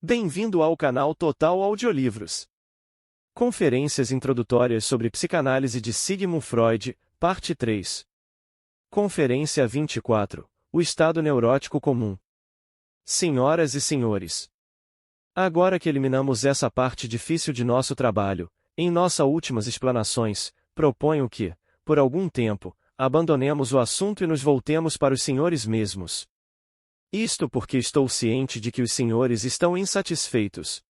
Bem-vindo ao canal Total Audiolivros. Conferências introdutórias sobre psicanálise de Sigmund Freud, parte 3. Conferência 24. O estado neurótico comum. Senhoras e senhores. Agora que eliminamos essa parte difícil de nosso trabalho, em nossas últimas explanações, proponho que, por algum tempo, abandonemos o assunto e nos voltemos para os senhores mesmos. Isto porque estou ciente de que os senhores estão insatisfeitos.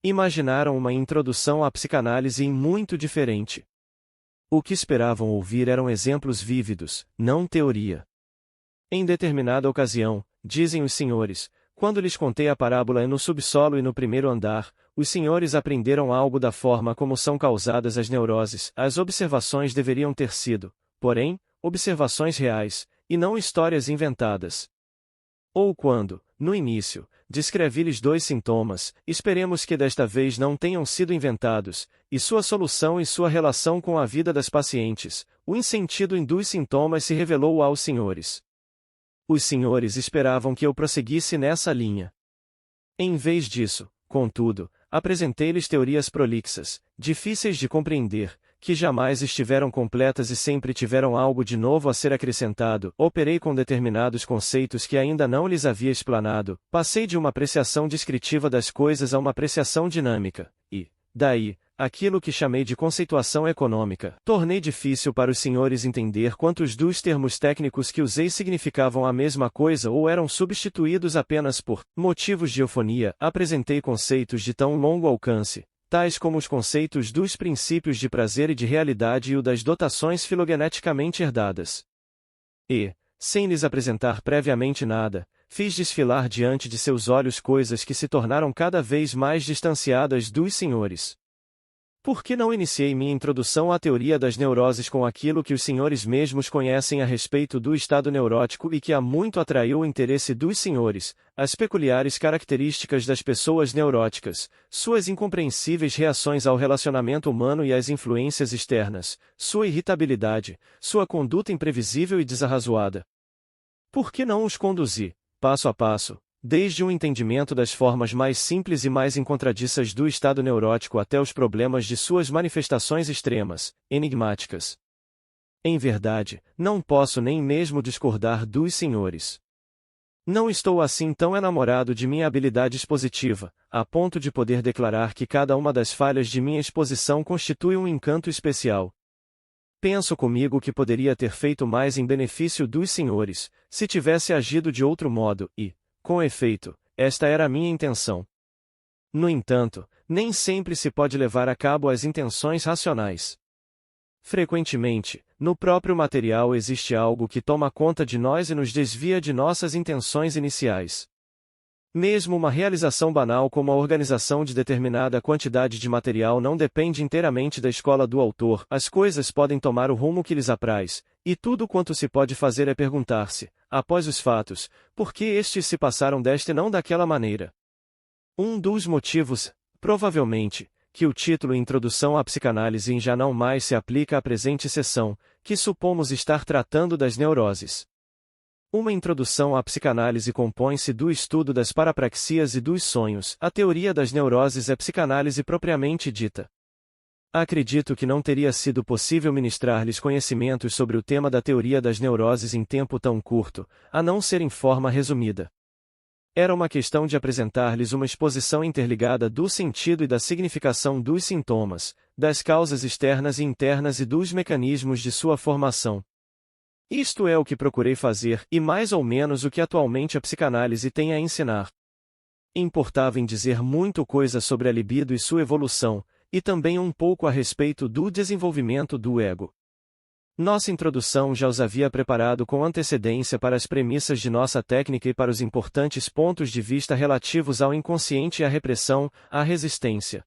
Imaginaram uma introdução à psicanálise muito diferente. O que esperavam ouvir eram exemplos vívidos, não teoria. Em determinada ocasião, dizem os senhores, quando lhes contei a parábola no subsolo e no primeiro andar, os senhores aprenderam algo da forma como são causadas as neuroses. As observações deveriam ter sido, porém, observações reais, e não histórias inventadas. Ou quando, no início, descrevi-lhes 2 sintomas, esperemos que desta vez não tenham sido inventados, e sua solução e sua relação com a vida das pacientes, o insentido dos sintomas se revelou aos senhores. Os senhores esperavam que eu prosseguisse nessa linha. Em vez disso, contudo, apresentei-lhes teorias prolixas, difíceis de compreender, que jamais estiveram completas e sempre tiveram algo de novo a ser acrescentado. Operei com determinados conceitos que ainda não lhes havia explanado, passei de uma apreciação descritiva das coisas a uma apreciação dinâmica, e, daí, aquilo que chamei de conceituação econômica. Tornei difícil para os senhores entender quantos dos termos técnicos que usei significavam a mesma coisa ou eram substituídos apenas por motivos de eufonia. Apresentei conceitos de tão longo alcance, tais como os conceitos dos princípios de prazer e de realidade e o das dotações filogeneticamente herdadas. E, sem lhes apresentar previamente nada, fiz desfilar diante de seus olhos coisas que se tornaram cada vez mais distanciadas dos senhores. Por que não iniciei minha introdução à teoria das neuroses com aquilo que os senhores mesmos conhecem a respeito do estado neurótico e que há muito atraiu o interesse dos senhores, as peculiares características das pessoas neuróticas, suas incompreensíveis reações ao relacionamento humano e às influências externas, sua irritabilidade, sua conduta imprevisível e desarrazoada? Por que não os conduzi, passo a passo, desde o entendimento das formas mais simples e mais incontradiças do estado neurótico até os problemas de suas manifestações extremas, enigmáticas? Em verdade, não posso nem mesmo discordar dos senhores. Não estou assim tão enamorado de minha habilidade expositiva, a ponto de poder declarar que cada uma das falhas de minha exposição constitui um encanto especial. Penso comigo que poderia ter feito mais em benefício dos senhores, se tivesse agido de outro modo, e, com efeito, esta era a minha intenção. No entanto, nem sempre se pode levar a cabo as intenções racionais. Frequentemente, no próprio material existe algo que toma conta de nós e nos desvia de nossas intenções iniciais. Mesmo uma realização banal como a organização de determinada quantidade de material não depende inteiramente da escola do autor, as coisas podem tomar o rumo que lhes apraz, e tudo quanto se pode fazer é perguntar-se, após os fatos, por que estes se passaram desta e não daquela maneira. Um dos motivos, provavelmente, que o título Introdução à Psicanálise já não mais se aplica à presente sessão, que supomos estar tratando das neuroses. Uma introdução à psicanálise compõe-se do estudo das parapraxias e dos sonhos. A teoria das neuroses é psicanálise propriamente dita. Acredito que não teria sido possível ministrar-lhes conhecimentos sobre o tema da teoria das neuroses em tempo tão curto, a não ser em forma resumida. Era uma questão de apresentar-lhes uma exposição interligada do sentido e da significação dos sintomas, das causas externas e internas e dos mecanismos de sua formação. Isto é o que procurei fazer, e mais ou menos o que atualmente a psicanálise tem a ensinar. Importava em dizer muito coisa sobre a libido e sua evolução, e também um pouco a respeito do desenvolvimento do ego. Nossa introdução já os havia preparado com antecedência para as premissas de nossa técnica e para os importantes pontos de vista relativos ao inconsciente e à repressão, à resistência.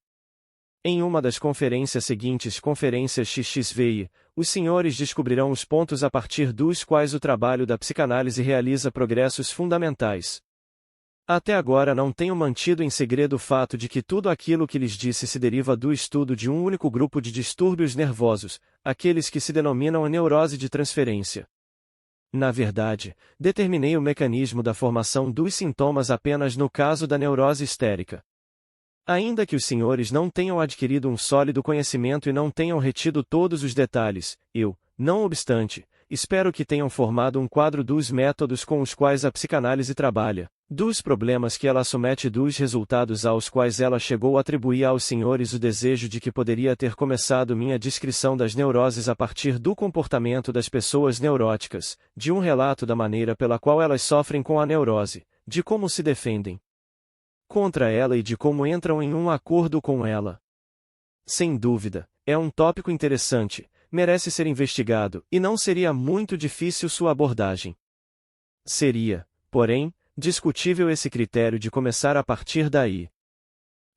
Em uma das conferências seguintes, conferências XXVI, os senhores descobrirão os pontos a partir dos quais o trabalho da psicanálise realiza progressos fundamentais. Até agora não tenho mantido em segredo o fato de que tudo aquilo que lhes disse se deriva do estudo de um único grupo de distúrbios nervosos, aqueles que se denominam a neurose de transferência. Na verdade, determinei o mecanismo da formação dos sintomas apenas no caso da neurose histérica. Ainda que os senhores não tenham adquirido um sólido conhecimento e não tenham retido todos os detalhes, eu, não obstante, espero que tenham formado um quadro dos métodos com os quais a psicanálise trabalha, dos problemas que ela submete e dos resultados aos quais ela chegou a atribuir aos senhores o desejo de que poderia ter começado minha descrição das neuroses a partir do comportamento das pessoas neuróticas, de um relato da maneira pela qual elas sofrem com a neurose, de como se defendem contra ela e de como entram em um acordo com ela. Sem dúvida, é um tópico interessante, merece ser investigado, e não seria muito difícil sua abordagem. Seria, porém, discutível esse critério de começar a partir daí.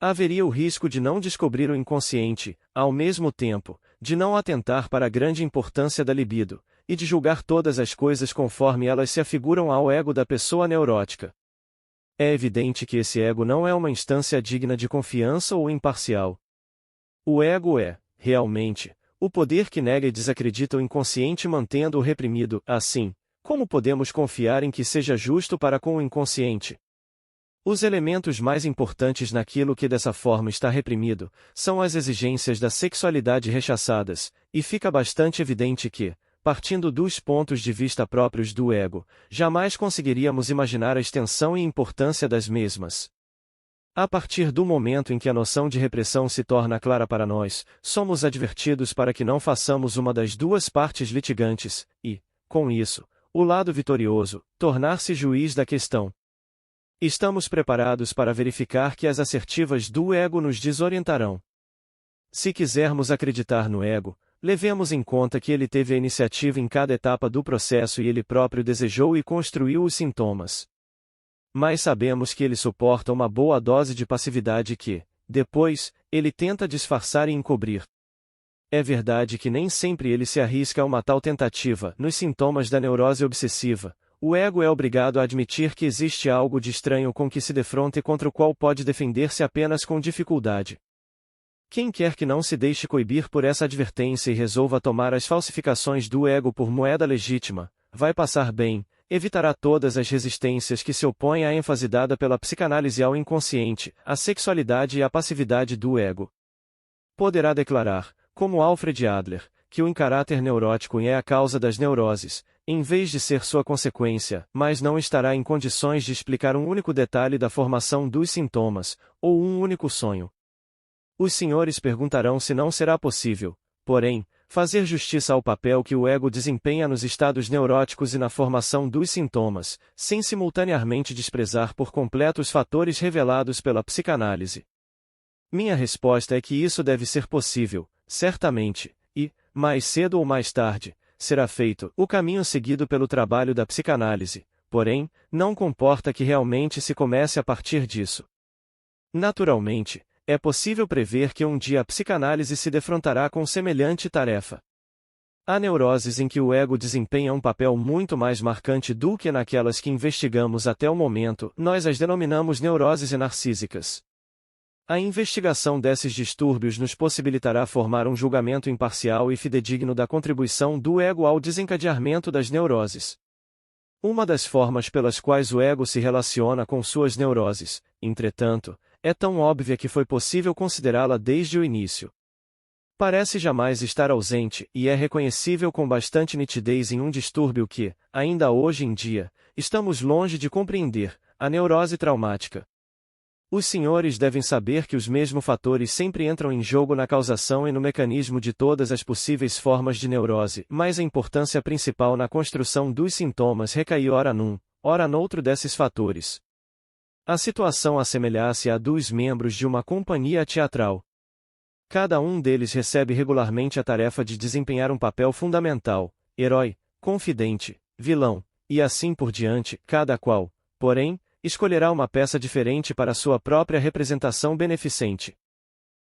Haveria o risco de não descobrir o inconsciente, ao mesmo tempo, de não atentar para a grande importância da libido, e de julgar todas as coisas conforme elas se afiguram ao ego da pessoa neurótica. É evidente que esse ego não é uma instância digna de confiança ou imparcial. O ego é, realmente, o poder que nega e desacredita o inconsciente mantendo-o reprimido. Assim, como podemos confiar em que seja justo para com o inconsciente? Os elementos mais importantes naquilo que dessa forma está reprimido, são as exigências da sexualidade rechaçadas, e fica bastante evidente que, partindo dos pontos de vista próprios do ego, jamais conseguiríamos imaginar a extensão e importância das mesmas. A partir do momento em que a noção de repressão se torna clara para nós, somos advertidos para que não façamos uma das duas partes litigantes, e, com isso, o lado vitorioso, tornar-se juiz da questão. Estamos preparados para verificar que as assertivas do ego nos desorientarão. Se quisermos acreditar no ego, levemos em conta que ele teve a iniciativa em cada etapa do processo e ele próprio desejou e construiu os sintomas. Mas sabemos que ele suporta uma boa dose de passividade que, depois, ele tenta disfarçar e encobrir. É verdade que nem sempre ele se arrisca a uma tal tentativa. Nos sintomas da neurose obsessiva, o ego é obrigado a admitir que existe algo de estranho com que se defronta e contra o qual pode defender-se apenas com dificuldade. Quem quer que não se deixe coibir por essa advertência e resolva tomar as falsificações do ego por moeda legítima, vai passar bem, evitará todas as resistências que se opõem à ênfase dada pela psicanálise ao inconsciente, à sexualidade e à passividade do ego. Poderá declarar, como Alfred Adler, que o caráter neurótico é a causa das neuroses, em vez de ser sua consequência, mas não estará em condições de explicar um único detalhe da formação dos sintomas, ou um único sonho. Os senhores perguntarão se não será possível, porém, fazer justiça ao papel que o ego desempenha nos estados neuróticos e na formação dos sintomas, sem simultaneamente desprezar por completo os fatores revelados pela psicanálise. Minha resposta é que isso deve ser possível, certamente, e, mais cedo ou mais tarde, será feito o caminho seguido pelo trabalho da psicanálise, porém, não comporta que realmente se comece a partir disso. Naturalmente, é possível prever que um dia a psicanálise se defrontará com semelhante tarefa. Há neuroses em que o ego desempenha um papel muito mais marcante do que naquelas que investigamos até o momento, nós as denominamos neuroses narcísicas. A investigação desses distúrbios nos possibilitará formar um julgamento imparcial e fidedigno da contribuição do ego ao desencadeamento das neuroses. Uma das formas pelas quais o ego se relaciona com suas neuroses, entretanto, é tão óbvia que foi possível considerá-la desde o início. Parece jamais estar ausente e é reconhecível com bastante nitidez em um distúrbio que, ainda hoje em dia, estamos longe de compreender, a neurose traumática. Os senhores devem saber que os mesmos fatores sempre entram em jogo na causação e no mecanismo de todas as possíveis formas de neurose, mas a importância principal na construção dos sintomas recai ora num, ora noutro desses fatores. A situação assemelha-se à dos membros de uma companhia teatral. Cada um deles recebe regularmente a tarefa de desempenhar um papel fundamental, herói, confidente, vilão, e assim por diante, cada qual, porém, escolherá uma peça diferente para sua própria representação beneficente.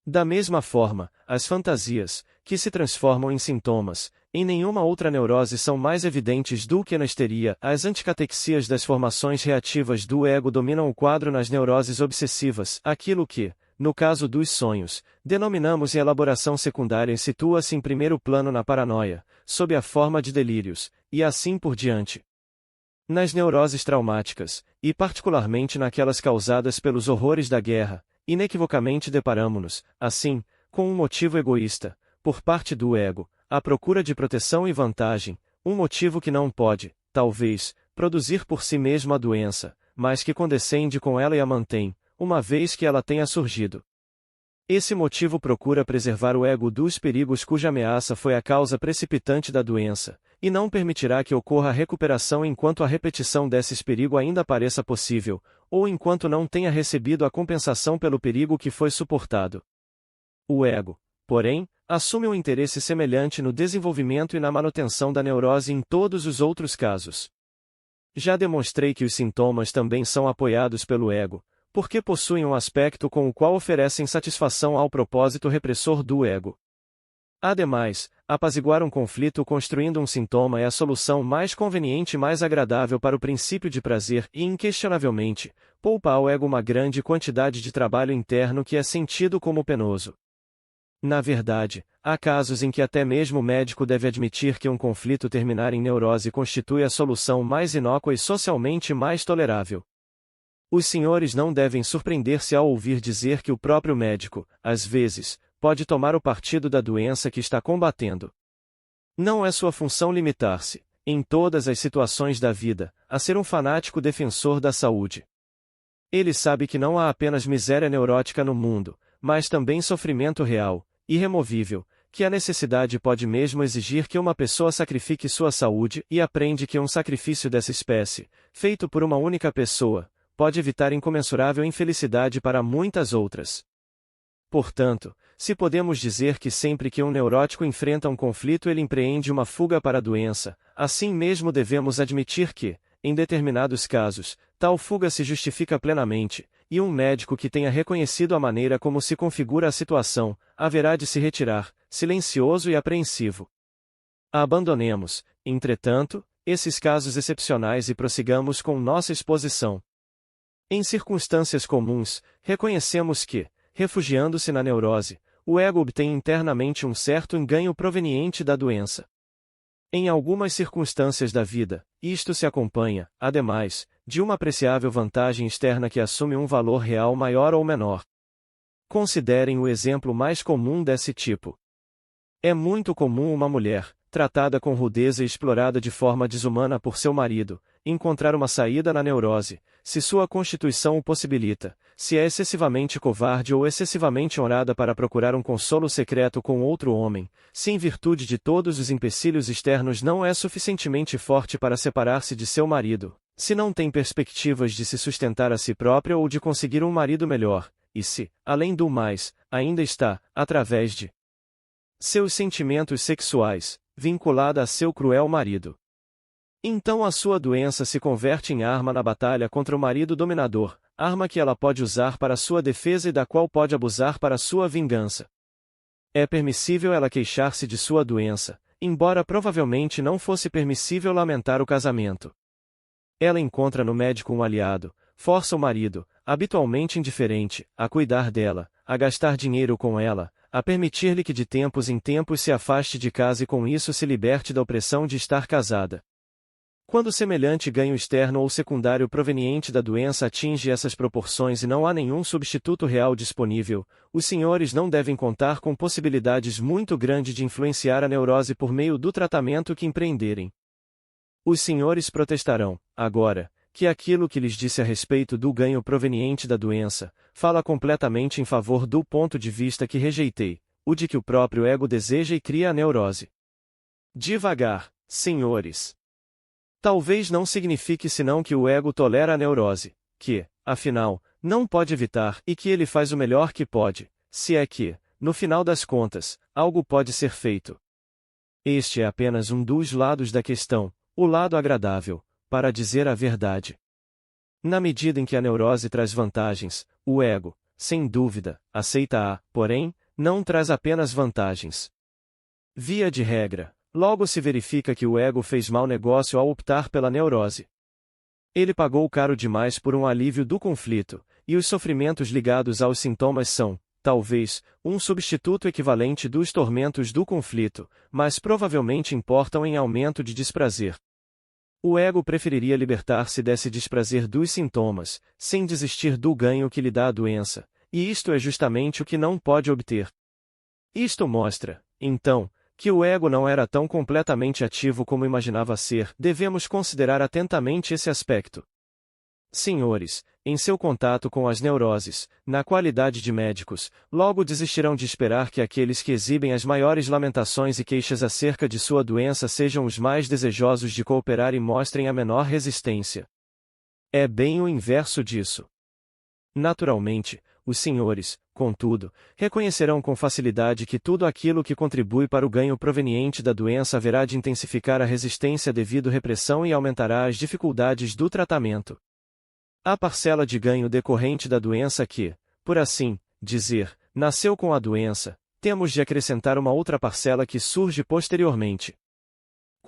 Da mesma forma, as fantasias, que se transformam em sintomas, em nenhuma outra neurose são mais evidentes do que na histeria. As anticatexias das formações reativas do ego dominam o quadro nas neuroses obsessivas, aquilo que, no caso dos sonhos, denominamos em elaboração secundária e situa-se em primeiro plano na paranoia, sob a forma de delírios, e assim por diante. Nas neuroses traumáticas, e particularmente naquelas causadas pelos horrores da guerra, inequivocamente deparamo-nos, assim, com um motivo egoísta, por parte do ego, a procura de proteção e vantagem, um motivo que não pode, talvez, produzir por si mesmo a doença, mas que condescende com ela e a mantém, uma vez que ela tenha surgido. Esse motivo procura preservar o ego dos perigos cuja ameaça foi a causa precipitante da doença, e não permitirá que ocorra a recuperação enquanto a repetição desses perigos ainda pareça possível, ou enquanto não tenha recebido a compensação pelo perigo que foi suportado. O ego, porém, assume um interesse semelhante no desenvolvimento e na manutenção da neurose em todos os outros casos. Já demonstrei que os sintomas também são apoiados pelo ego, porque possuem um aspecto com o qual oferecem satisfação ao propósito repressor do ego. Ademais, apaziguar um conflito construindo um sintoma é a solução mais conveniente e mais agradável para o princípio de prazer e, inquestionavelmente, poupa ao ego uma grande quantidade de trabalho interno que é sentido como penoso. Na verdade, há casos em que até mesmo o médico deve admitir que um conflito terminar em neurose constitui a solução mais inócua e socialmente mais tolerável. Os senhores não devem surpreender-se ao ouvir dizer que o próprio médico, às vezes, pode tomar o partido da doença que está combatendo. Não é sua função limitar-se, em todas as situações da vida, a ser um fanático defensor da saúde. Ele sabe que não há apenas miséria neurótica no mundo, mas também sofrimento real, irremovível, que a necessidade pode mesmo exigir que uma pessoa sacrifique sua saúde e aprende que um sacrifício dessa espécie, feito por uma única pessoa, pode evitar incomensurável infelicidade para muitas outras. Portanto, se podemos dizer que sempre que um neurótico enfrenta um conflito ele empreende uma fuga para a doença, assim mesmo devemos admitir que, em determinados casos, tal fuga se justifica plenamente, e um médico que tenha reconhecido a maneira como se configura a situação, haverá de se retirar, silencioso e apreensivo. Abandonemos, entretanto, esses casos excepcionais e prossigamos com nossa exposição. Em circunstâncias comuns, reconhecemos que, refugiando-se na neurose, o ego obtém internamente um certo ganho proveniente da doença. Em algumas circunstâncias da vida, isto se acompanha, ademais, de uma apreciável vantagem externa que assume um valor real maior ou menor. Considerem o exemplo mais comum desse tipo. É muito comum uma mulher, tratada com rudeza e explorada de forma desumana por seu marido, encontrar uma saída na neurose, se sua constituição o possibilita, se é excessivamente covarde ou excessivamente honrada para procurar um consolo secreto com outro homem, se em virtude de todos os empecilhos externos não é suficientemente forte para separar-se de seu marido, se não tem perspectivas de se sustentar a si própria ou de conseguir um marido melhor, e se, além do mais, ainda está, através de seus sentimentos sexuais, vinculada a seu cruel marido. Então a sua doença se converte em arma na batalha contra o marido dominador, arma que ela pode usar para sua defesa e da qual pode abusar para sua vingança. É permissível ela queixar-se de sua doença, embora provavelmente não fosse permissível lamentar o casamento. Ela encontra no médico um aliado, força o marido, habitualmente indiferente, a cuidar dela, a gastar dinheiro com ela, a permitir-lhe que de tempos em tempos se afaste de casa e com isso se liberte da opressão de estar casada. Quando semelhante ganho externo ou secundário proveniente da doença atinge essas proporções e não há nenhum substituto real disponível, os senhores não devem contar com possibilidades muito grandes de influenciar a neurose por meio do tratamento que empreenderem. Os senhores protestarão, agora, que aquilo que lhes disse a respeito do ganho proveniente da doença, fala completamente em favor do ponto de vista que rejeitei, o de que o próprio ego deseja e cria a neurose. Devagar, senhores. Talvez não signifique senão que o ego tolera a neurose, que, afinal, não pode evitar e que ele faz o melhor que pode, se é que, no final das contas, algo pode ser feito. Este é apenas um dos lados da questão, o lado agradável, para dizer a verdade. Na medida em que a neurose traz vantagens, o ego, sem dúvida, aceita-a, porém, não traz apenas vantagens. Via de regra, logo se verifica que o ego fez mau negócio ao optar pela neurose. Ele pagou caro demais por um alívio do conflito, e os sofrimentos ligados aos sintomas são, talvez, um substituto equivalente dos tormentos do conflito, mas provavelmente importam em aumento de desprazer. O ego preferiria libertar-se desse desprazer dos sintomas, sem desistir do ganho que lhe dá a doença, e isto é justamente o que não pode obter. Isto mostra, então, que o ego não era tão completamente ativo como imaginava ser. Devemos considerar atentamente esse aspecto. Senhores, em seu contato com as neuroses, na qualidade de médicos, logo desistirão de esperar que aqueles que exibem as maiores lamentações e queixas acerca de sua doença sejam os mais desejosos de cooperar e mostrem a menor resistência. É bem o inverso disso. Naturalmente, os senhores, contudo, reconhecerão com facilidade que tudo aquilo que contribui para o ganho proveniente da doença haverá de intensificar a resistência devido à repressão e aumentará as dificuldades do tratamento. A parcela de ganho decorrente da doença que, por assim dizer, nasceu com a doença, temos de acrescentar uma outra parcela que surge posteriormente.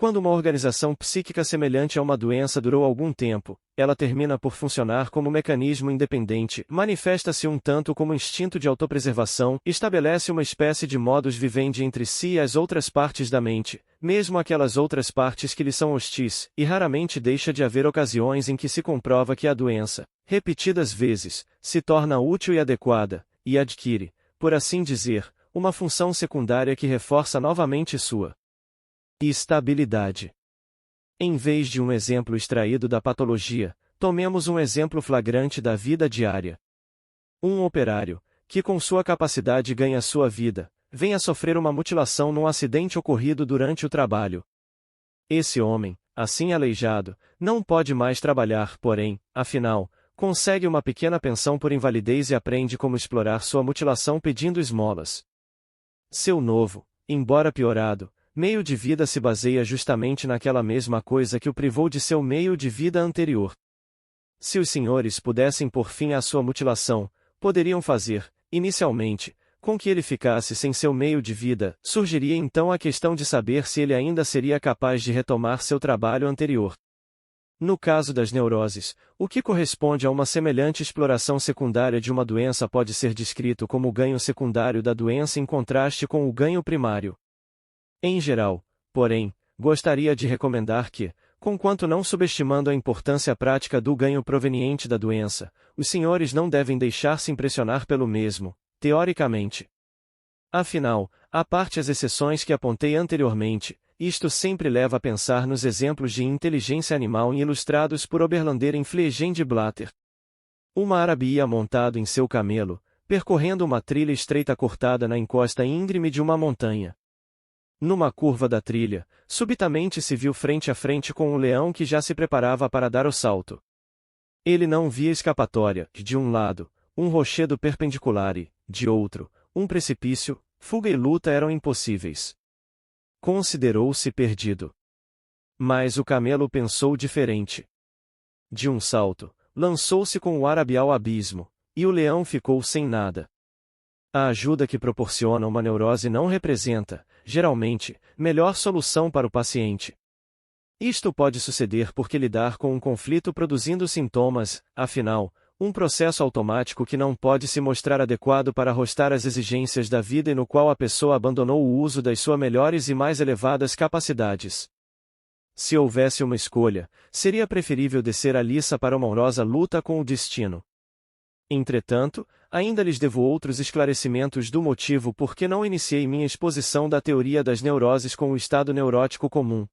Quando uma organização psíquica semelhante a uma doença durou algum tempo, ela termina por funcionar como mecanismo independente, manifesta-se um tanto como instinto de autopreservação, estabelece uma espécie de modus vivendi entre si e as outras partes da mente, mesmo aquelas outras partes que lhe são hostis, e raramente deixa de haver ocasiões em que se comprova que a doença, repetidas vezes, se torna útil e adequada, e adquire, por assim dizer, uma função secundária que reforça novamente sua estabilidade. Em vez de um exemplo extraído da patologia, tomemos um exemplo flagrante da vida diária. Um operário, que com sua capacidade ganha sua vida, vem a sofrer uma mutilação num acidente ocorrido durante o trabalho. Esse homem, assim aleijado, não pode mais trabalhar, porém, afinal, consegue uma pequena pensão por invalidez e aprende como explorar sua mutilação pedindo esmolas. Seu novo, embora piorado, meio de vida se baseia justamente naquela mesma coisa que o privou de seu meio de vida anterior. Se os senhores pudessem pôr fim à sua mutilação, poderiam fazer, inicialmente, com que ele ficasse sem seu meio de vida. Surgiria então a questão de saber se ele ainda seria capaz de retomar seu trabalho anterior. No caso das neuroses, o que corresponde a uma semelhante exploração secundária de uma doença pode ser descrito como o ganho secundário da doença em contraste com o ganho primário. Em geral, porém, gostaria de recomendar que, conquanto não subestimando a importância prática do ganho proveniente da doença, os senhores não devem deixar-se impressionar pelo mesmo, teoricamente. Afinal, à parte as exceções que apontei anteriormente, isto sempre leva a pensar nos exemplos de inteligência animal ilustrados por Oberlander em Fliegen de Blatter. Uma árabe ia montado em seu camelo, percorrendo uma trilha estreita cortada na encosta íngreme de uma montanha. Numa curva da trilha, subitamente se viu frente a frente com um leão que já se preparava para dar o salto. Ele não via escapatória, de um lado, um rochedo perpendicular e, de outro, um precipício. Fuga e luta eram impossíveis. Considerou-se perdido. Mas o camelo pensou diferente. De um salto, lançou-se com o árabe ao abismo, e o leão ficou sem nada. A ajuda que proporciona uma neurose não representa, geralmente, melhor solução para o paciente. Isto pode suceder porque lidar com um conflito produzindo sintomas, afinal, um processo automático que não pode se mostrar adequado para arrostar as exigências da vida e no qual a pessoa abandonou o uso das suas melhores e mais elevadas capacidades. Se houvesse uma escolha, seria preferível descer a liça para uma honrosa luta com o destino. Entretanto, ainda lhes devo outros esclarecimentos do motivo por que não iniciei minha exposição da teoria das neuroses com o estado neurótico comum.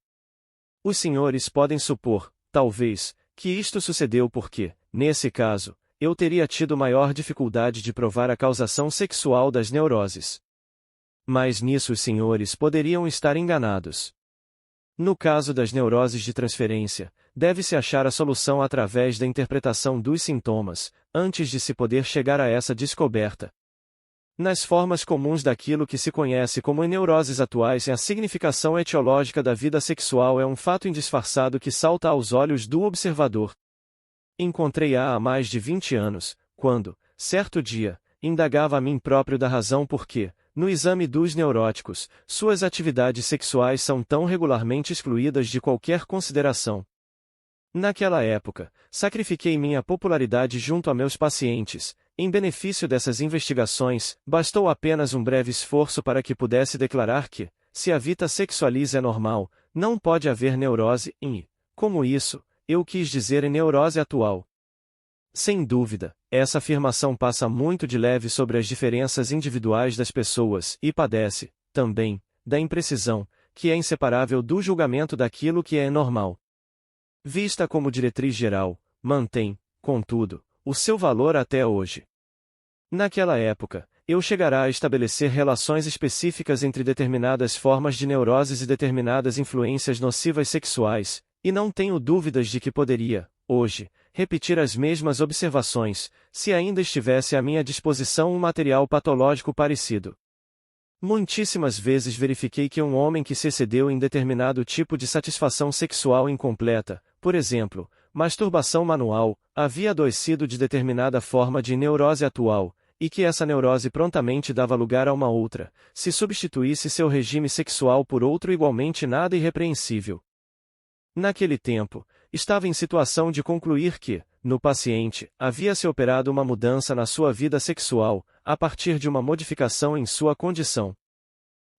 Os senhores podem supor, talvez, que isto sucedeu porque, nesse caso, eu teria tido maior dificuldade de provar a causação sexual das neuroses. Mas nisso os senhores poderiam estar enganados. No caso das neuroses de transferência, deve-se achar a solução através da interpretação dos sintomas, antes de se poder chegar a essa descoberta. Nas formas comuns daquilo que se conhece como neuroses atuais, a significação etiológica da vida sexual é um fato indisfarçado que salta aos olhos do observador. Encontrei-a há mais de 20 anos, quando, certo dia, indagava a mim próprio da razão por que, no exame dos neuróticos, suas atividades sexuais são tão regularmente excluídas de qualquer consideração. Naquela época, sacrifiquei minha popularidade junto a meus pacientes, em benefício dessas investigações, bastou apenas um breve esforço para que pudesse declarar que, se a vida sexualiza é normal, não pode haver neurose em, como isso, eu quis dizer em neurose atual. Sem dúvida, essa afirmação passa muito de leve sobre as diferenças individuais das pessoas e padece, também, da imprecisão, que é inseparável do julgamento daquilo que é normal. Vista como diretriz geral, mantém, contudo, o seu valor até hoje. Naquela época, eu chegará a estabelecer relações específicas entre determinadas formas de neuroses e determinadas influências nocivas sexuais, e não tenho dúvidas de que poderia, hoje, repetir as mesmas observações, se ainda estivesse à minha disposição um material patológico parecido. Muitíssimas vezes verifiquei que um homem que se excedeu em determinado tipo de satisfação sexual incompleta, por exemplo, masturbação manual, havia adoecido de determinada forma de neurose atual, e que essa neurose prontamente dava lugar a uma outra, se substituísse seu regime sexual por outro igualmente nada irrepreensível. Naquele tempo, estava em situação de concluir que, no paciente, havia-se operado uma mudança na sua vida sexual, a partir de uma modificação em sua condição.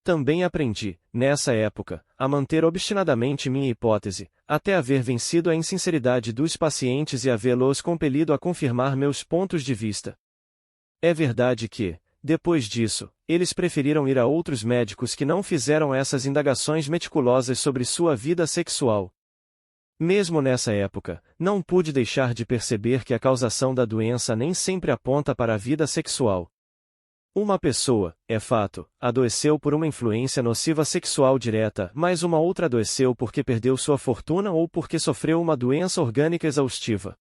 Também aprendi, nessa época, a manter obstinadamente minha hipótese, até haver vencido a insinceridade dos pacientes e havê-los compelido a confirmar meus pontos de vista. É verdade que, depois disso, eles preferiram ir a outros médicos que não fizeram essas indagações meticulosas sobre sua vida sexual. Mesmo nessa época, não pude deixar de perceber que a causação da doença nem sempre aponta para a vida sexual. Uma pessoa, é fato, adoeceu por uma influência nociva sexual direta, mas uma outra adoeceu porque perdeu sua fortuna ou porque sofreu uma doença orgânica exaustiva.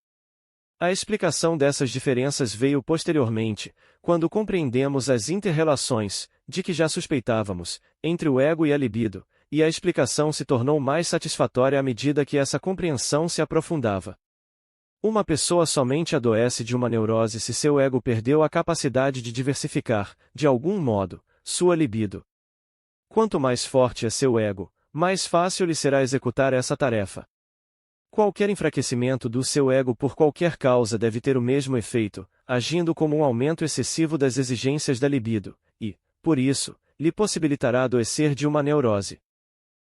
A explicação dessas diferenças veio posteriormente, quando compreendemos as inter-relações, de que já suspeitávamos, entre o ego e a libido, e a explicação se tornou mais satisfatória à medida que essa compreensão se aprofundava. Uma pessoa somente adoece de uma neurose se seu ego perdeu a capacidade de diversificar, de algum modo, sua libido. Quanto mais forte é seu ego, mais fácil lhe será executar essa tarefa. Qualquer enfraquecimento do seu ego por qualquer causa deve ter o mesmo efeito, agindo como um aumento excessivo das exigências da libido, e, por isso, lhe possibilitará adoecer de uma neurose.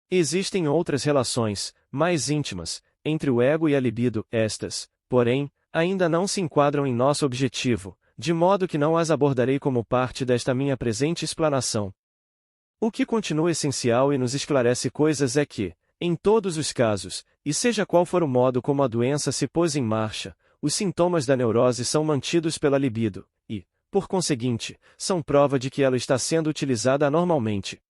Existem outras relações, mais íntimas, entre o ego e a libido, estas, porém, ainda não se enquadram em nosso objetivo, de modo que não as abordarei como parte desta minha presente explanação. O que continua essencial e nos esclarece coisas é que, em todos os casos, e seja qual for o modo como a doença se pôs em marcha, os sintomas da neurose são mantidos pela libido, e, por conseguinte, são prova de que ela está sendo utilizada anormalmente.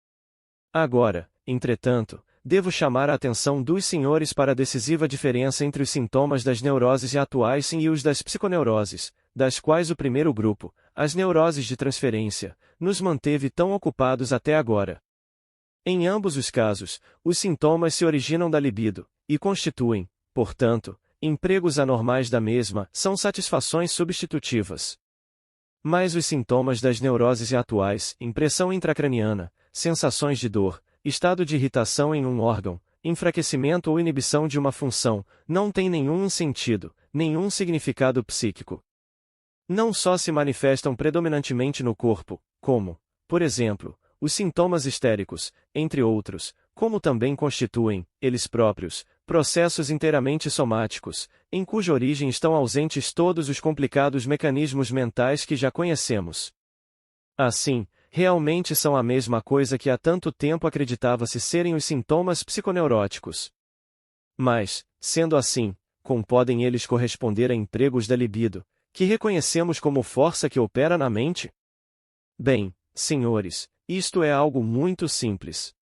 Agora, entretanto, devo chamar a atenção dos senhores para a decisiva diferença entre os sintomas das neuroses atuais e os das psiconeuroses, das quais o primeiro grupo, as neuroses de transferência, nos manteve tão ocupados até agora. Em ambos os casos, os sintomas se originam da libido, e constituem, portanto, empregos anormais da mesma, são satisfações substitutivas. Mas os sintomas das neuroses atuais, impressão intracraniana, sensações de dor, estado de irritação em um órgão, enfraquecimento ou inibição de uma função, não têm nenhum sentido, nenhum significado psíquico. Não só se manifestam predominantemente no corpo, como, por exemplo, os sintomas histéricos, entre outros, como também constituem, eles próprios, processos inteiramente somáticos, em cuja origem estão ausentes todos os complicados mecanismos mentais que já conhecemos. Assim, realmente são a mesma coisa que há tanto tempo acreditava-se serem os sintomas psiconeuróticos. Mas, sendo assim, como podem eles corresponder a empregos da libido, que reconhecemos como força que opera na mente? Bem, senhores, isto é algo muito simples.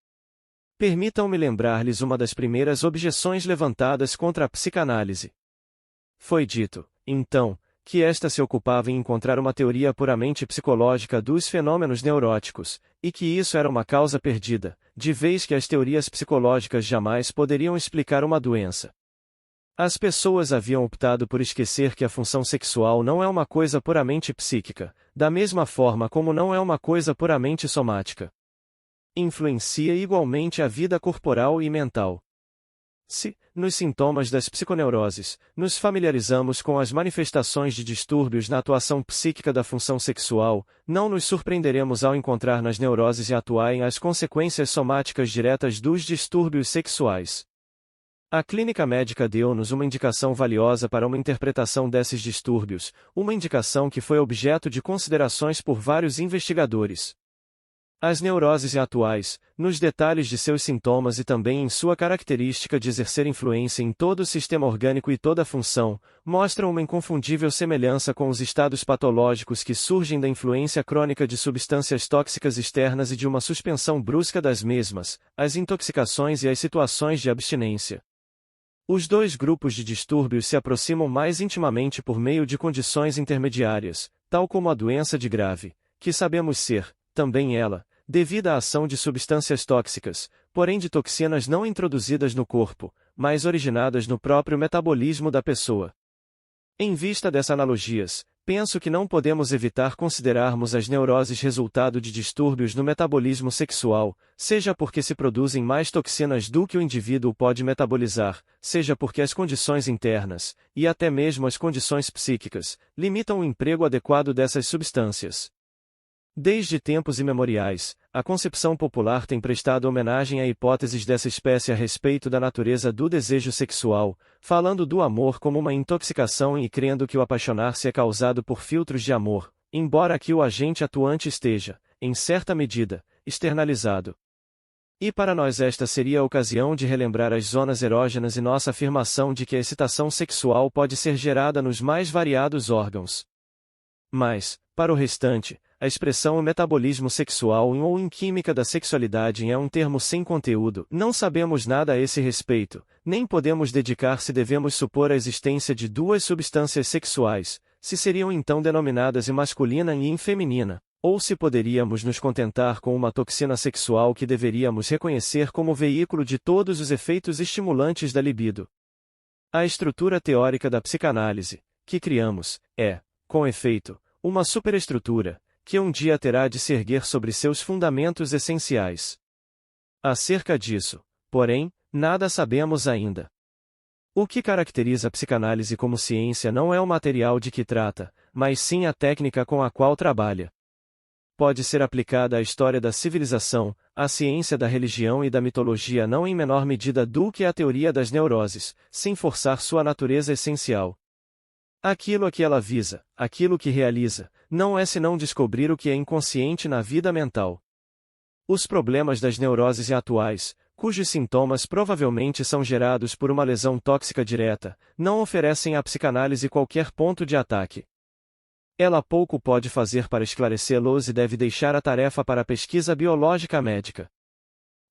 Permitam-me lembrar-lhes uma das primeiras objeções levantadas contra a psicanálise. Foi dito, então, que esta se ocupava em encontrar uma teoria puramente psicológica dos fenômenos neuróticos, e que isso era uma causa perdida, de vez que as teorias psicológicas jamais poderiam explicar uma doença. As pessoas haviam optado por esquecer que a função sexual não é uma coisa puramente psíquica, da mesma forma como não é uma coisa puramente somática. Influencia igualmente a vida corporal e mental. Se, nos sintomas das psiconeuroses, nos familiarizamos com as manifestações de distúrbios na atuação psíquica da função sexual, não nos surpreenderemos ao encontrar nas neuroses e atuarem as consequências somáticas diretas dos distúrbios sexuais. A clínica médica deu-nos uma indicação valiosa para uma interpretação desses distúrbios, uma indicação que foi objeto de considerações por vários investigadores. As neuroses atuais, nos detalhes de seus sintomas e também em sua característica de exercer influência em todo o sistema orgânico e toda a função, mostram uma inconfundível semelhança com os estados patológicos que surgem da influência crônica de substâncias tóxicas externas e de uma suspensão brusca das mesmas, as intoxicações e as situações de abstinência. Os dois grupos de distúrbios se aproximam mais intimamente por meio de condições intermediárias, tal como a doença de Grave, que sabemos ser, também ela, devida à ação de substâncias tóxicas, porém de toxinas não introduzidas no corpo, mas originadas no próprio metabolismo da pessoa. Em vista dessas analogias, penso que não podemos evitar considerarmos as neuroses resultado de distúrbios no metabolismo sexual, seja porque se produzem mais toxinas do que o indivíduo pode metabolizar, seja porque as condições internas, e até mesmo as condições psíquicas, limitam o emprego adequado dessas substâncias. Desde tempos imemoriais, a concepção popular tem prestado homenagem a hipóteses dessa espécie a respeito da natureza do desejo sexual, falando do amor como uma intoxicação e crendo que o apaixonar-se é causado por filtros de amor, embora aqui o agente atuante esteja, em certa medida, externalizado. E para nós esta seria a ocasião de relembrar as zonas erógenas e nossa afirmação de que a excitação sexual pode ser gerada nos mais variados órgãos. Mas, para o restante, a expressão metabolismo sexual ou em química da sexualidade é um termo sem conteúdo, não sabemos nada a esse respeito, nem podemos dedicar se devemos supor a existência de duas substâncias sexuais, se seriam então denominadas masculina e feminina, ou se poderíamos nos contentar com uma toxina sexual que deveríamos reconhecer como veículo de todos os efeitos estimulantes da libido. A estrutura teórica da psicanálise, que criamos, é, com efeito, uma superestrutura, que um dia terá de se erguer sobre seus fundamentos essenciais. Acerca disso, porém, nada sabemos ainda. O que caracteriza a psicanálise como ciência não é o material de que trata, mas sim a técnica com a qual trabalha. Pode ser aplicada à história da civilização, à ciência da religião e da mitologia não em menor medida do que à teoria das neuroses, sem forçar sua natureza essencial. Aquilo a que ela visa, aquilo que realiza, não é senão descobrir o que é inconsciente na vida mental. Os problemas das neuroses atuais, cujos sintomas provavelmente são gerados por uma lesão tóxica direta, não oferecem à psicanálise qualquer ponto de ataque. Ela pouco pode fazer para esclarecê-los e deve deixar a tarefa para a pesquisa biológica médica.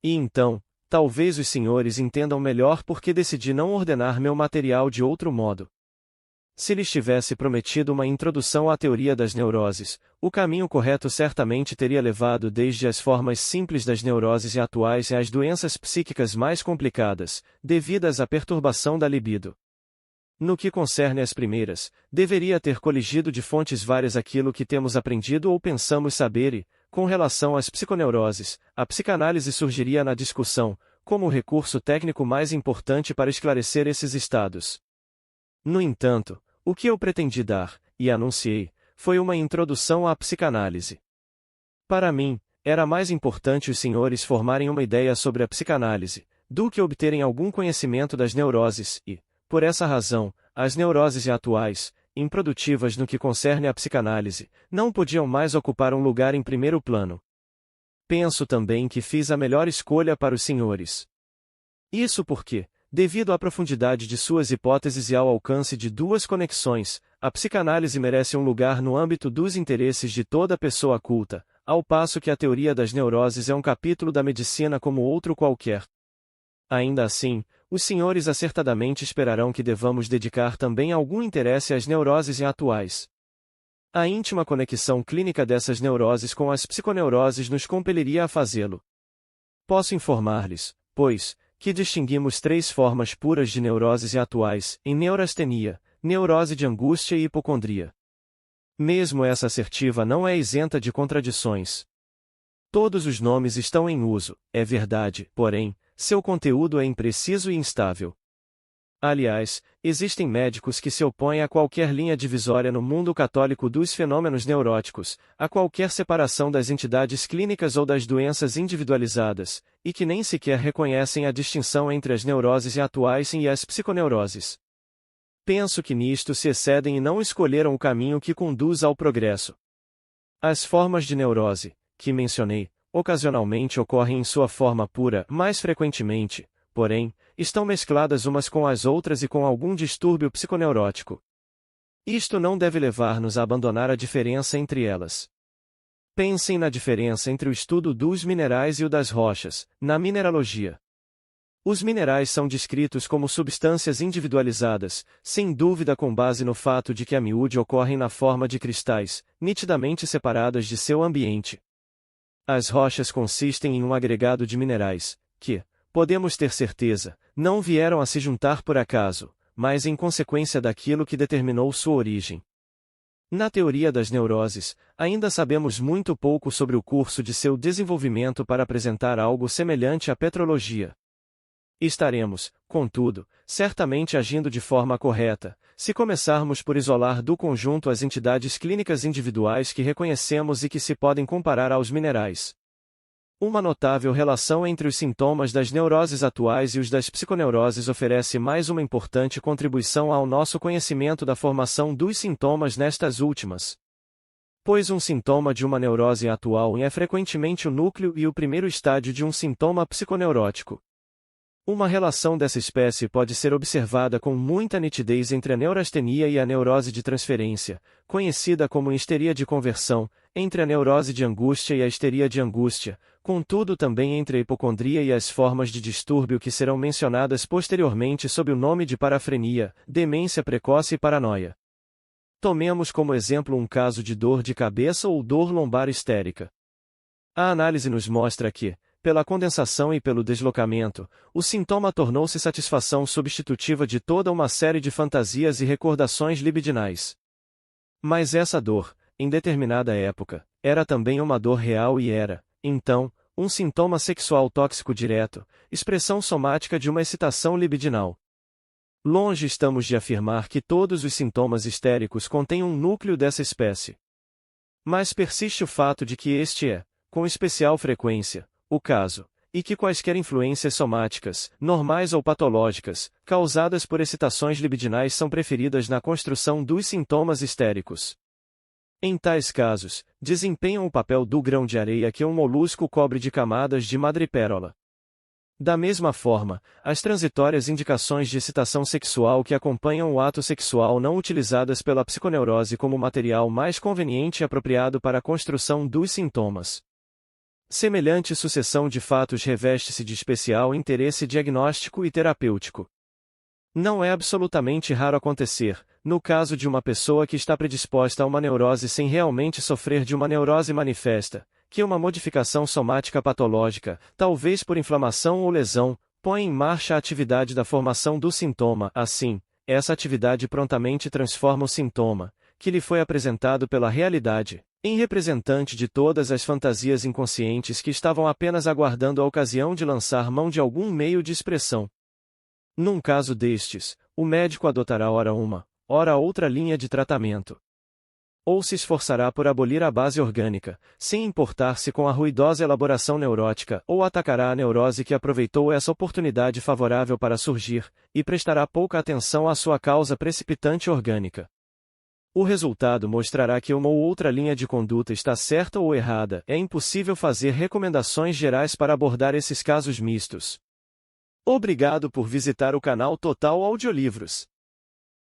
E então, talvez os senhores entendam melhor por que decidi não ordenar meu material de outro modo. Se lhes tivesse prometido uma introdução à teoria das neuroses, o caminho correto certamente teria levado desde as formas simples das neuroses atuais às doenças psíquicas mais complicadas, devidas à perturbação da libido. No que concerne às primeiras, deveria ter coligido de fontes várias aquilo que temos aprendido ou pensamos saber e, com relação às psiconeuroses, a psicanálise surgiria na discussão, como o recurso técnico mais importante para esclarecer esses estados. No entanto, o que eu pretendi dar, e anunciei, foi uma introdução à psicanálise. Para mim, era mais importante os senhores formarem uma ideia sobre a psicanálise, do que obterem algum conhecimento das neuroses e, por essa razão, as neuroses atuais, improdutivas no que concerne à psicanálise, não podiam mais ocupar um lugar em primeiro plano. Penso também que fiz a melhor escolha para os senhores. Isso porque, devido à profundidade de suas hipóteses e ao alcance de duas conexões, a psicanálise merece um lugar no âmbito dos interesses de toda pessoa culta, ao passo que a teoria das neuroses é um capítulo da medicina como outro qualquer. Ainda assim, os senhores acertadamente esperarão que devamos dedicar também algum interesse às neuroses atuais. A íntima conexão clínica dessas neuroses com as psiconeuroses nos compeliria a fazê-lo. Posso informar-lhes, pois, que distinguimos três formas puras de neuroses atuais, em neurastenia, neurose de angústia e hipocondria. Mesmo essa assertiva não é isenta de contradições. Todos os nomes estão em uso, é verdade, porém, seu conteúdo é impreciso e instável. Aliás, existem médicos que se opõem a qualquer linha divisória no mundo católico dos fenômenos neuróticos, a qualquer separação das entidades clínicas ou das doenças individualizadas, e que nem sequer reconhecem a distinção entre as neuroses atuais e as psiconeuroses. Penso que nisto se excedem e não escolheram o caminho que conduz ao progresso. As formas de neurose, que mencionei, ocasionalmente ocorrem em sua forma pura, mais frequentemente, porém, estão mescladas umas com as outras e com algum distúrbio psiconeurótico. Isto não deve levar-nos a abandonar a diferença entre elas. Pensem na diferença entre o estudo dos minerais e o das rochas, na mineralogia. Os minerais são descritos como substâncias individualizadas, sem dúvida com base no fato de que a miúde ocorrem na forma de cristais, nitidamente separadas de seu ambiente. As rochas consistem em um agregado de minerais, que, podemos ter certeza, não vieram a se juntar por acaso, mas em consequência daquilo que determinou sua origem. Na teoria das neuroses, ainda sabemos muito pouco sobre o curso de seu desenvolvimento para apresentar algo semelhante à petrologia. Estaremos, contudo, certamente agindo de forma correta, se começarmos por isolar do conjunto as entidades clínicas individuais que reconhecemos e que se podem comparar aos minerais. Uma notável relação entre os sintomas das neuroses atuais e os das psiconeuroses oferece mais uma importante contribuição ao nosso conhecimento da formação dos sintomas nestas últimas. Pois um sintoma de uma neurose atual é frequentemente o núcleo e o primeiro estádio de um sintoma psiconeurótico. Uma relação dessa espécie pode ser observada com muita nitidez entre a neurastenia e a neurose de transferência, conhecida como histeria de conversão, entre a neurose de angústia e a histeria de angústia, contudo também entre a hipocondria e as formas de distúrbio que serão mencionadas posteriormente sob o nome de parafrenia, demência precoce e paranoia. Tomemos como exemplo um caso de dor de cabeça ou dor lombar histérica. A análise nos mostra que, pela condensação e pelo deslocamento, o sintoma tornou-se satisfação substitutiva de toda uma série de fantasias e recordações libidinais. Mas essa dor, em determinada época, era também uma dor real e era, então, um sintoma sexual tóxico direto, expressão somática de uma excitação libidinal. Longe estamos de afirmar que todos os sintomas histéricos contêm um núcleo dessa espécie. Mas persiste o fato de que este é, com especial frequência, o caso, e que quaisquer influências somáticas, normais ou patológicas, causadas por excitações libidinais são preferidas na construção dos sintomas histéricos. Em tais casos, desempenham o papel do grão de areia que um molusco cobre de camadas de madrepérola. Da mesma forma, as transitórias indicações de excitação sexual que acompanham o ato sexual não utilizadas pela psiconeurose como material mais conveniente e apropriado para a construção dos sintomas. Semelhante sucessão de fatos reveste-se de especial interesse diagnóstico e terapêutico. Não é absolutamente raro acontecer, no caso de uma pessoa que está predisposta a uma neurose sem realmente sofrer de uma neurose manifesta, que uma modificação somática patológica, talvez por inflamação ou lesão, põe em marcha a atividade da formação do sintoma. Assim, essa atividade prontamente transforma o sintoma, que lhe foi apresentado pela realidade, em representante de todas as fantasias inconscientes que estavam apenas aguardando a ocasião de lançar mão de algum meio de expressão. Num caso destes, o médico adotará ora uma, ora outra linha de tratamento. Ou se esforçará por abolir a base orgânica, sem importar-se com a ruidosa elaboração neurótica, ou atacará a neurose que aproveitou essa oportunidade favorável para surgir, e prestará pouca atenção à sua causa precipitante orgânica. O resultado mostrará que uma ou outra linha de conduta está certa ou errada. É impossível fazer recomendações gerais para abordar esses casos mistos. Obrigado por visitar o canal Total Audiolivros.